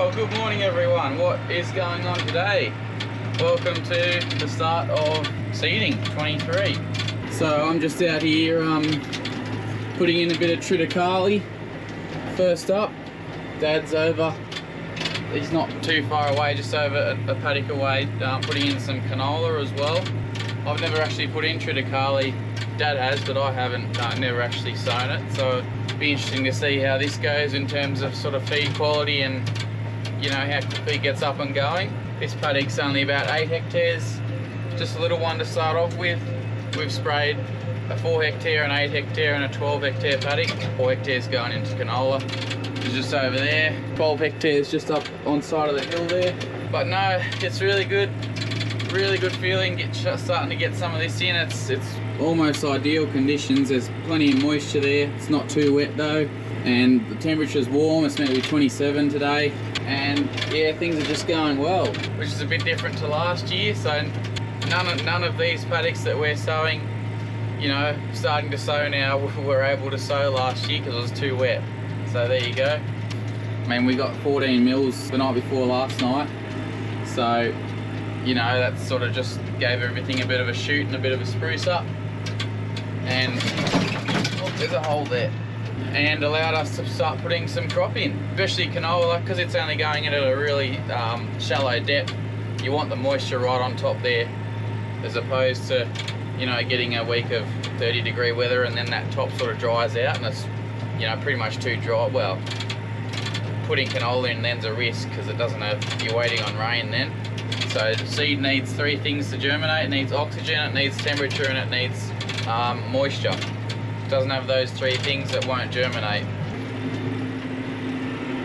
Well, good morning everyone. What is going on today? Welcome to the start of seeding 23. So I'm just out here putting in a bit of triticale. First up, Dad's over. He's not too far away, just over a paddock away, putting in some canola as well. I've never actually put in triticale. Dad has, but I haven't, never actually sown it. So it'll be interesting to see how this goes in terms of sort of feed quality and, you know, how quickly it gets up and going. This paddock's only about 8 hectares, just a little one to start off with. We've sprayed a 4 hectare, an 8 hectare and a 12 hectare paddock. 4 hectares going into canola, which is just over there. 12 hectares just up on side of the hill there. But no, it's really good feeling, starting to get some of this in. It's almost ideal conditions. There's plenty of moisture there. It's not too wet though, and the temperature's warm. It's meant to be 27 today, and yeah, things are just going well, which is a bit different to last year. So none of these paddocks that we're sowing, you know, starting to sow now, were able to sow last year because it was too wet. So there you go. I mean, we got 14 mils the night before last night, so you know, that sort of just gave everything a bit of a shoot and a bit of a spruce up. And oh, there's a hole there. And allowed us to start putting some crop in, especially canola, because it's only going in at a really shallow depth. You want the moisture right on top there, as opposed to, you know, getting a week of 30-degree weather and then that top sort of dries out and it's, you know, pretty much too dry. Well, putting canola in then's a risk because it doesn't have, you're waiting on rain then. So the seed needs 3 things to germinate. It needs oxygen, it needs temperature, and it needs moisture. If it doesn't have those 3 things, it won't germinate.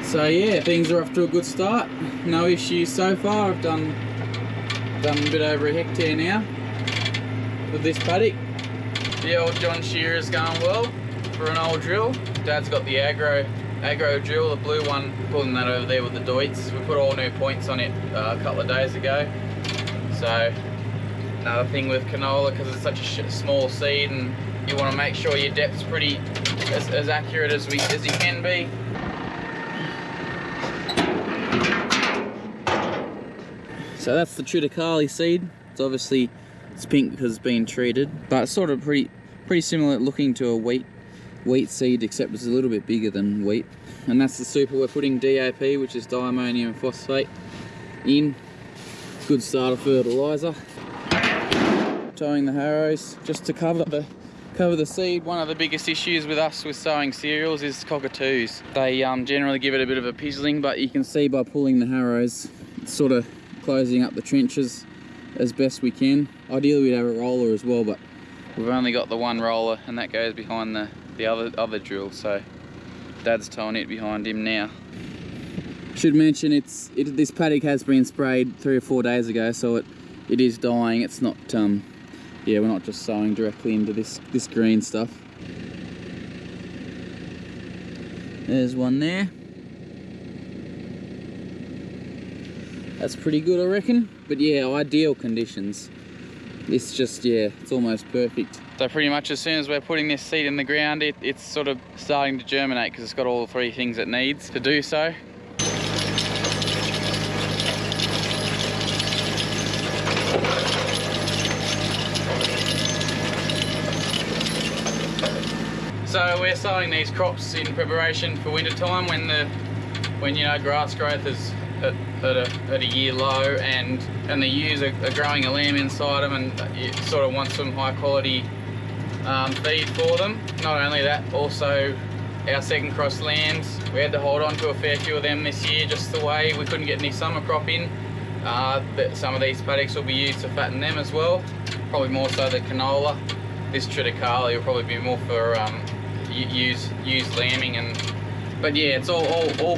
So yeah, things are off to a good start. No issues so far. I've done a bit over a hectare now with this paddock. The old John Shearer's going well for an old drill. Dad's got the agro drill, the blue one, pulling that over there with the Deutz. We put all new points on it a couple of days ago. So another thing with canola, because it's such a small seed and you want to make sure your depth's pretty as accurate as you can be. So that's the triticale seed. It's obviously, it's pink because it's been treated, but it's sort of pretty similar looking to a wheat seed, except it's a little bit bigger than wheat. And that's the super we're putting DAP, which is diammonium phosphate, in. Good starter fertilizer. Towing the harrows just to cover the seed. One of the biggest issues with us with sowing cereals is cockatoos. They generally give it a bit of a pizzling, but you can see by pulling the harrows, it's sort of closing up the trenches as best we can. Ideally we'd have a roller as well, but we've only got the one roller and that goes behind the other drill, so Dad's towing it behind him now. Should mention this paddock has been sprayed 3 or 4 days ago, so it is dying. It's not yeah, we're not just sowing directly into this green stuff. There's one there. That's pretty good, I reckon. But yeah, ideal conditions. It's just, yeah, it's almost perfect. So pretty much as soon as we're putting this seed in the ground, it's sort of starting to germinate because it's got all 3 things it needs to do so. So we're sowing these crops in preparation for winter time when you know, grass growth is at a year low and the ewes are growing a lamb inside them, and you sort of want some high quality feed for them. Not only that, also our second cross lambs, we had to hold on to a fair few of them this year just the way we couldn't get any summer crop in. Some of these paddocks will be used to fatten them as well, probably more so than canola. This triticale will probably be more for used lambing, but yeah, it's all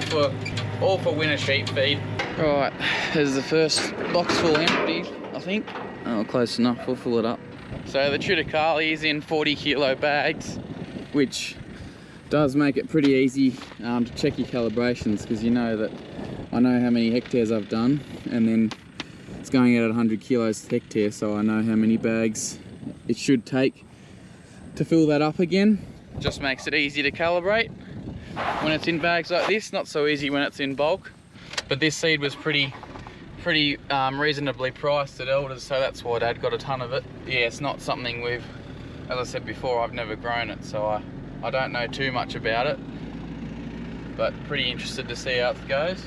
for winter sheep feed. Right, there's the first box full empty, I think. Oh, close enough, we'll fill it up. So the triticale is in 40-kilo bags, which does make it pretty easy to check your calibrations, because you know that I know how many hectares I've done, and then it's going out at 100 kilos a hectare, so I know how many bags it should take to fill that up again. Just makes it easy to calibrate when it's in bags like this. Not so easy when it's in bulk. But this seed was pretty reasonably priced at Elders, so that's why Dad got a ton of it. Yeah, it's not something we've, as I said before, I've never grown it, so I don't know too much about it, but pretty interested to see how it goes.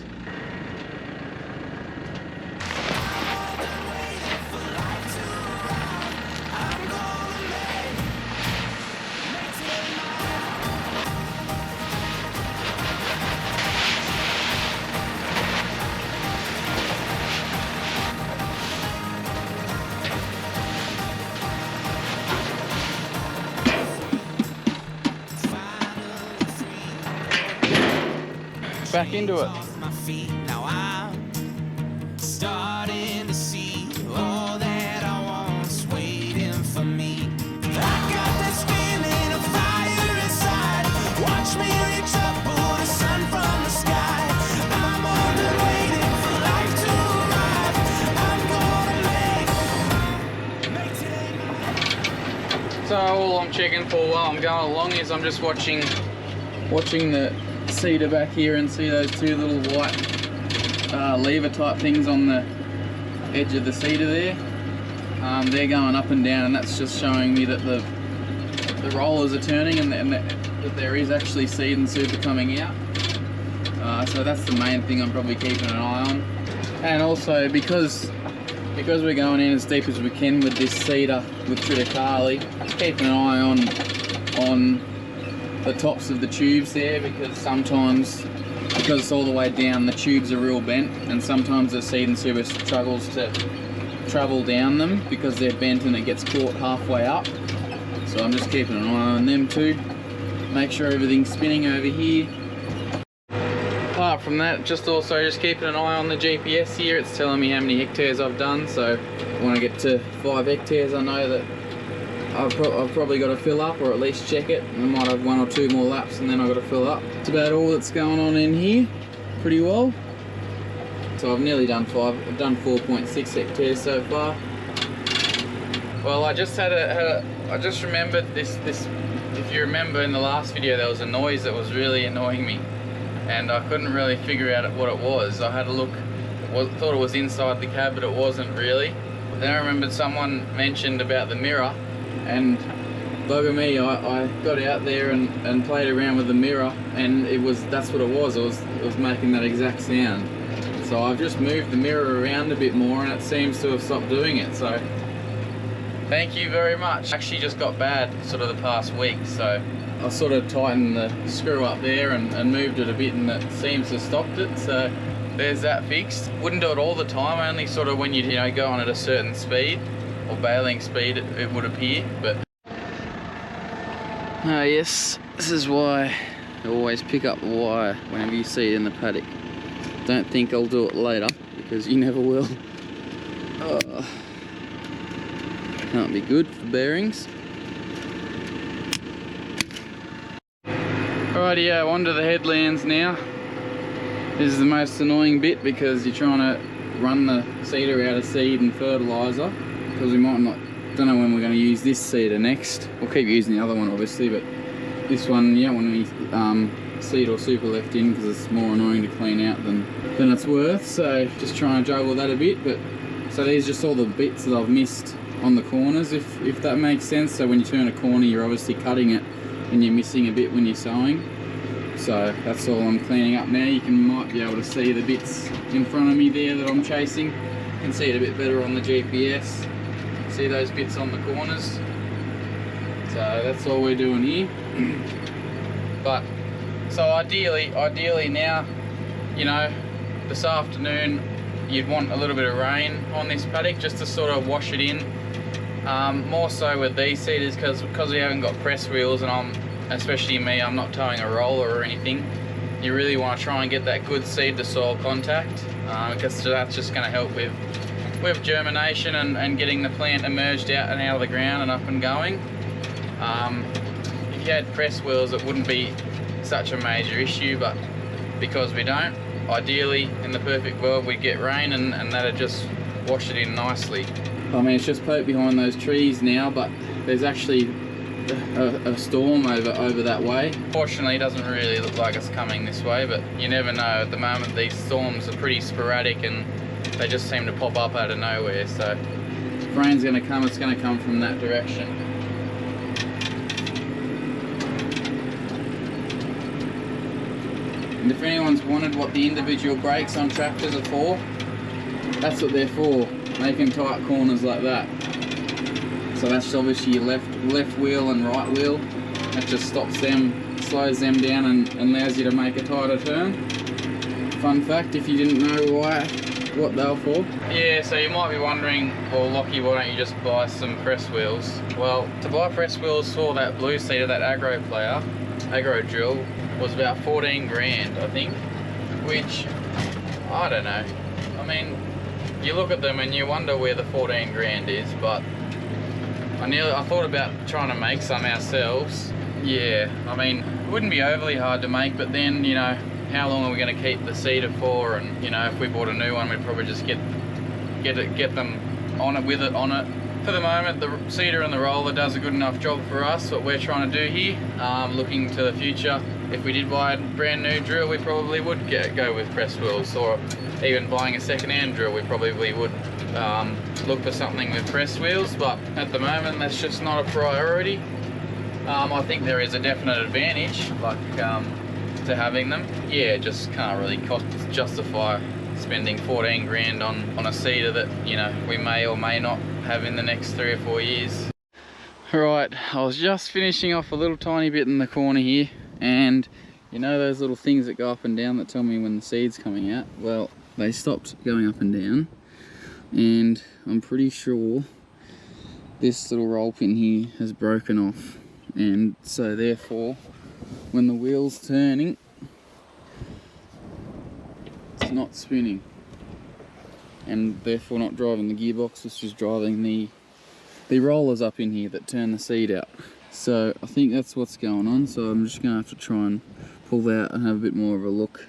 Back into it. Now I'm starting to see all that I want's waiting for me. I got this feeling of fire inside. Watch me reach up, pull the sun from the sky. I'm only waiting for life to arrive. I'm gonna make So all I'm checking for while I'm going along is I'm just watching the cedar back here and see those two little white lever type things on the edge of the cedar there. They're going up and down, and that's just showing me that the rollers are turning and that there is actually seed and super coming out. So that's the main thing I'm probably keeping an eye on. And also because we're going in as deep as we can with this cedar with triticale, just keeping an eye on the tops of the tubes there, because sometimes, because it's all the way down, the tubes are real bent, and sometimes the seed and super struggles to travel down them because they're bent and it gets caught halfway up. So I'm just keeping an eye on them too. Make sure everything's spinning over here. Apart from that, just keeping an eye on the GPS here. It's telling me how many hectares I've done, so when I get to 5 hectares I know that I've probably got to fill up, or at least check it. I might have 1 or 2 more laps and then I've got to fill up. That's about all that's going on in here, pretty well. So I've nearly done 5. I've done 4.6 hectares so far. Well, I just I just remembered this. If you remember in the last video, there was a noise that was really annoying me, and I couldn't really figure out what it was. I had a look, thought it was inside the cab, but it wasn't really. Then I remembered someone mentioned about the mirror. And bugger me, I got out there and played around with the mirror, and that's what it was. It was making that exact sound. So I've just moved the mirror around a bit more, and it seems to have stopped doing it. So thank you very much. Actually just got bad sort of the past week, so I sort of tightened the screw up there and moved it a bit, and it seems to have stopped it. So there's that fixed. Wouldn't do it all the time, only sort of when you go on at a certain speed, or bailing speed, it would appear. But yes, this is why I always pick up the wire whenever you see it in the paddock. Don't think I'll do it later, because you never will. Can't be good for bearings. Rightio, onto the headlands now. This is the most annoying bit, because you're trying to run the cedar out of seed and fertiliser, because we might not, don't know when we're going to use this cedar next. We'll keep using the other one obviously, but this one, you don't want any seed or super left in, because it's more annoying to clean out than it's worth. So just trying to juggle that a bit. But so these are just all the bits that I've missed on the corners, if that makes sense. So when you turn a corner, you're obviously cutting it and you're missing a bit when you're sewing. So that's all I'm cleaning up now. You might be able to see the bits in front of me there that I'm chasing. You can see it a bit better on the GPS. See those bits on the corners. So that's all we're doing here. But so ideally now, this afternoon you'd want a little bit of rain on this paddock just to sort of wash it in. More so with these seeders, because we haven't got press wheels, and especially me, I'm not towing a roller or anything. You really want to try and get that good seed to soil contact, because that's just going to help with germination and getting the plant emerged out and out of the ground and up and going. If you had press wheels, it wouldn't be such a major issue, but because we don't, ideally in the perfect world we'd get rain and that'd just wash it in nicely. I mean, it's just poked behind those trees now, but there's actually a storm over that way. Fortunately, it doesn't really look like it's coming this way, but you never know. At the moment, these storms are pretty sporadic and they just seem to pop up out of nowhere. So if rain's going to come, it's going to come from that direction. And if anyone's wondered what the individual brakes on tractors are for, that's what they're for, making tight corners like that. So that's obviously your left wheel and right wheel. That just stops them, slows them down and allows you to make a tighter turn. Fun fact, if you didn't know what they were for. Yeah, so you might be wondering, well Lockie, why don't you just buy some press wheels? Well, to buy press wheels for that blue seater, that aggro drill, was about 14 grand, I think, which, I don't know. I mean, you look at them and you wonder where the 14 grand is, but I thought about trying to make some ourselves. Yeah, I mean, it wouldn't be overly hard to make, but then, you know, how long are we going to keep the seater for? And, you know, if we bought a new one, we'd probably just get them on it. For the moment, the seater and the roller does a good enough job for us, what we're trying to do here. Looking to the future, if we did buy a brand new drill, we probably would go with press wheels, or even buying a second-hand drill, we probably would look for something with press wheels, but at the moment that's just not a priority. I think there is a definite advantage, like to having them. Yeah, just can't really justify spending 14 grand on a seater that, you know, we may or may not have in the next 3 or 4 years. Right, I was just finishing off a little tiny bit in the corner here, and you know those little things that go up and down that tell me when the seed's coming out? Well, they stopped going up and down, and I'm pretty sure this little roll pin here has broken off, and so therefore when the wheel's turning, it's not spinning, and therefore not driving the gearbox, it's just driving the rollers up in here that turn the seed out. So I think that's what's going on, so I'm just going to have to try and pull that out and have a bit more of a look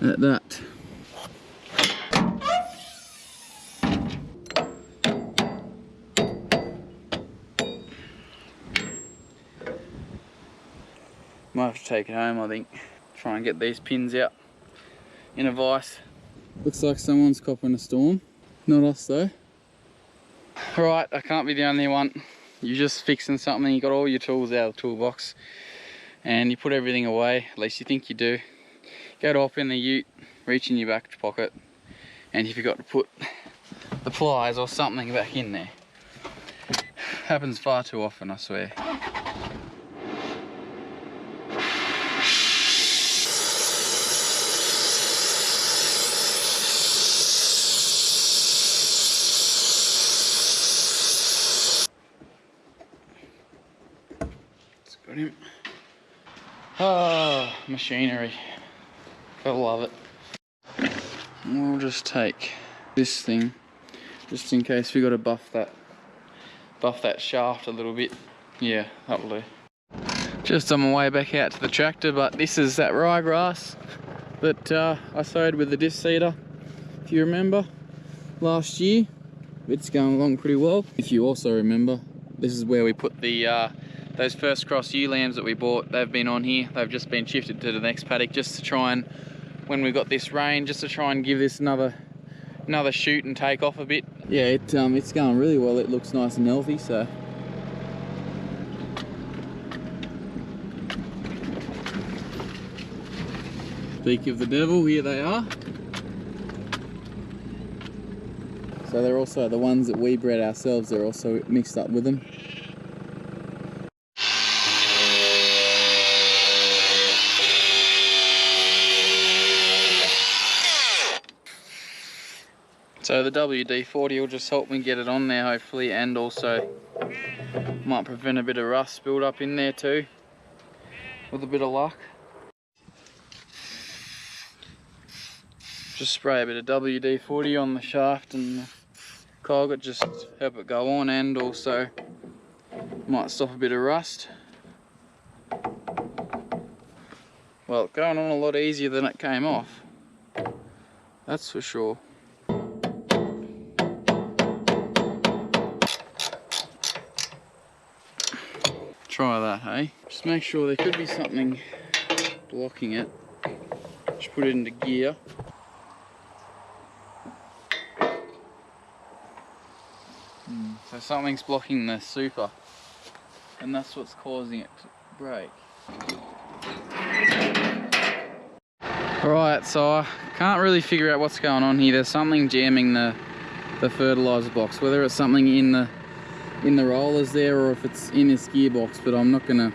at that. Might have to take it home, I think. Try and get these pins out in a vise. Looks like someone's copping a storm. Not us though. Right, I can't be the only one. You're just fixing something, you got all your tools out of the toolbox and you put everything away, at least you think you do. Go to hop in the ute, reach in your back pocket, and you forgot to put the pliers or something back in there. Happens far too often, I swear. Got him. Oh, machinery. Gotta love it. We'll just take this thing, just in case we gotta buff that shaft a little bit. Yeah, that'll do. Just on my way back out to the tractor, but this is that ryegrass that I sowed with the disc seeder, if you remember, last year. It's going along pretty well. If you also remember, this is where we put the those first cross ewe lambs that we bought. They've been on here. They've just been shifted to the next paddock just to try and, when we got this rain, just to try and give this another shoot and take off a bit. Yeah, it's going really well. It looks nice and healthy, so. Speak of the devil, here they are. So they're also the ones that we bred ourselves, they're also mixed up with them. So the WD-40 will just help me get it on there hopefully, and also might prevent a bit of rust build up in there too, with a bit of luck. Just spray a bit of WD-40 on the shaft and the cog, it just help it go on, and also might stop a bit of rust. Well, it's going on a lot easier than it came off, that's for sure. try that, hey? Just make sure there could be something blocking it. Just put it into gear. So something's blocking the super, and that's what's causing it to break. Right, so I can't really figure out what's going on here. There's something jamming the fertilizer box, whether it's something in the rollers there or if it's in this gearbox, but I'm not gonna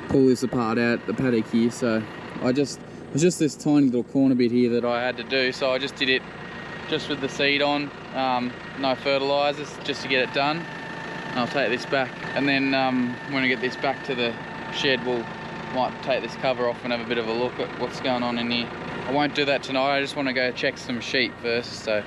pull this apart out the paddock here. So it's just this tiny little corner bit here that I had to do, so I just did it just with the seed on, no fertilizers, just to get it done. And I'll take this back, and then when I get this back to the shed, might take this cover off and have a bit of a look at what's going on in here. I won't do that tonight, I just want to go check some sheep first. So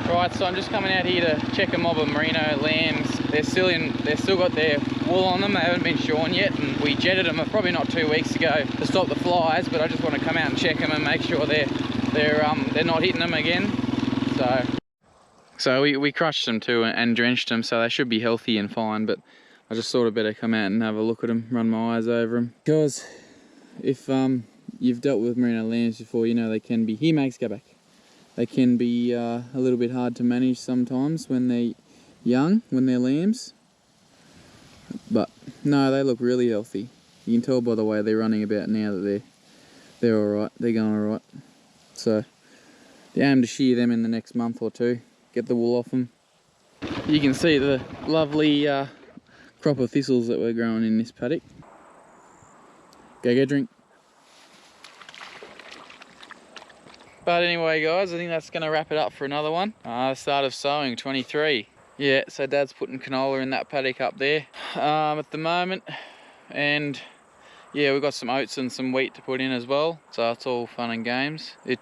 right, so I'm just coming out here to check a mob of merino lambs. They're still got their wool on them. They haven't been shorn yet, and we jetted them probably not 2 weeks ago to stop the flies. But I just want to come out and check them and make sure they're not hitting them again. So we crushed them too and drenched them, so they should be healthy and fine. But I just thought I'd better come out and have a look at them, run my eyes over them, because if you've dealt with merino lambs before, you know they can be. Here, Max, go back. They can be a little bit hard to manage sometimes when they're young, when they're lambs. But no, they look really healthy. You can tell by the way they're running about now that they're all right. They're going all right. So I aim to shear them in the next month or two. Get the wool off them. You can see the lovely crop of thistles that we're growing in this paddock. Go drink. But anyway guys, I think that's going to wrap it up for another one. Start of sowing 23. Yeah, so Dad's putting canola in that paddock up there at the moment. And yeah, we've got some oats and some wheat to put in as well. So it's all fun and games. It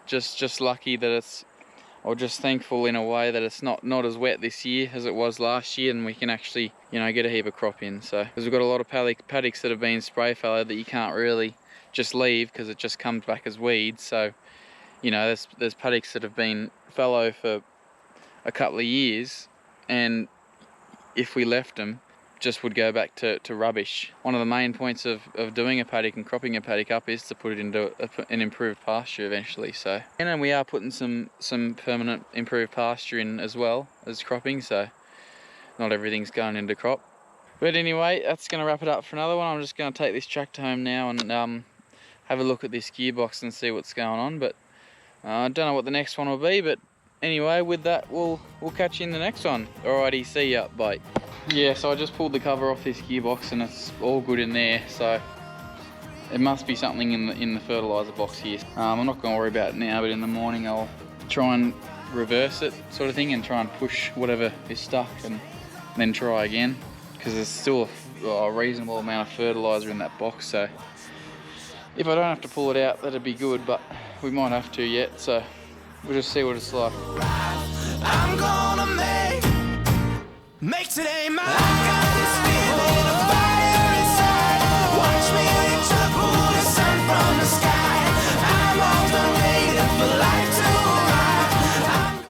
just lucky that it's, or just thankful in a way that it's not as wet this year as it was last year, and we can actually, you know, get a heap of crop in. So because we've got a lot of paddocks that have been spray fallowed that you can't really just leave because it just comes back as weeds. So you know, there's paddocks that have been fallow for a couple of years, and if we left them, just would go back to rubbish. One of the main points of doing a paddock and cropping a paddock up is to put it into an improved pasture eventually. So, and then we are putting some permanent improved pasture in as well as cropping, so not everything's going into crop. But anyway, that's going to wrap it up for another one. I'm just going to take this tractor home now and have a look at this gearbox and see what's going on. But I don't know what the next one will be, but anyway, with that, we'll catch you in the next one. Alrighty, see ya, bye. Yeah, so I just pulled the cover off this gearbox and it's all good in there, so it must be something in the fertilizer box here. I'm not going to worry about it now, but in the morning I'll try and reverse it, sort of thing, and try and push whatever is stuck and then try again, because there's still a reasonable amount of fertilizer in that box. So if I don't have to pull it out, that'd be good, but we might have to yet, so we'll just see what it's like. I'm gonna make today my